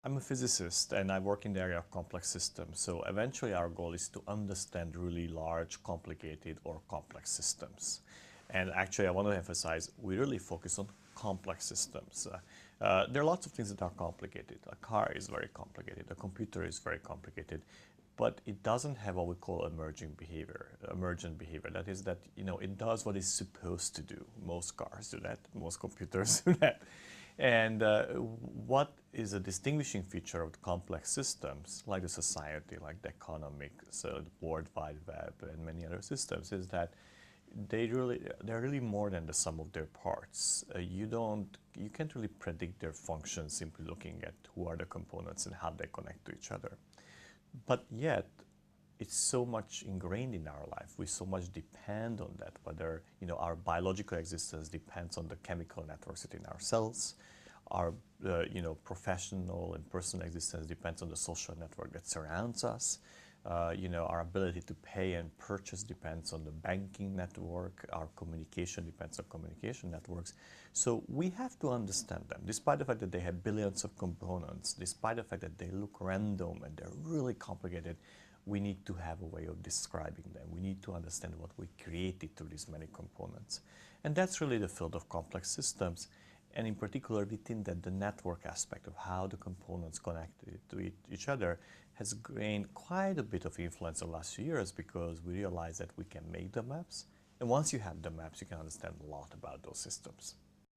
I'm a physicist and I work in the area of complex systems. So eventually our goal is to understand really large, complicated or complex systems. And actually I want to emphasize, we really focus on complex systems. There are lots of things that are complicated. A car is very complicated, a computer is very complicated, but it doesn't have what we call emergent behavior. That is that, it does what it's supposed to do. Most cars do that, most computers do that. And what is a distinguishing feature of complex systems, like the society, like the economic, so the World Wide Web and many other systems, is that they're really more than the sum of their parts. You can't really predict their function simply looking at who are the components and how they connect to each other. But yet, it's so much ingrained in our life. We so much depend on that, whether our biological existence depends on the chemical networks within our cells. Our professional and personal existence depends on the social network that surrounds us. Our ability to pay and purchase depends on the banking network. Our communication depends on communication networks. So we have to understand them, despite the fact that they have billions of components, despite the fact that they look random and they're really complicated. We need to have a way of describing them. We need to understand what we created through these many components. And that's really the field of complex systems. And in particular, within that, the network aspect of how the components connect to each other has gained quite a bit of influence in the last few years, because we realize that we can make the maps. And once you have the maps, you can understand a lot about those systems.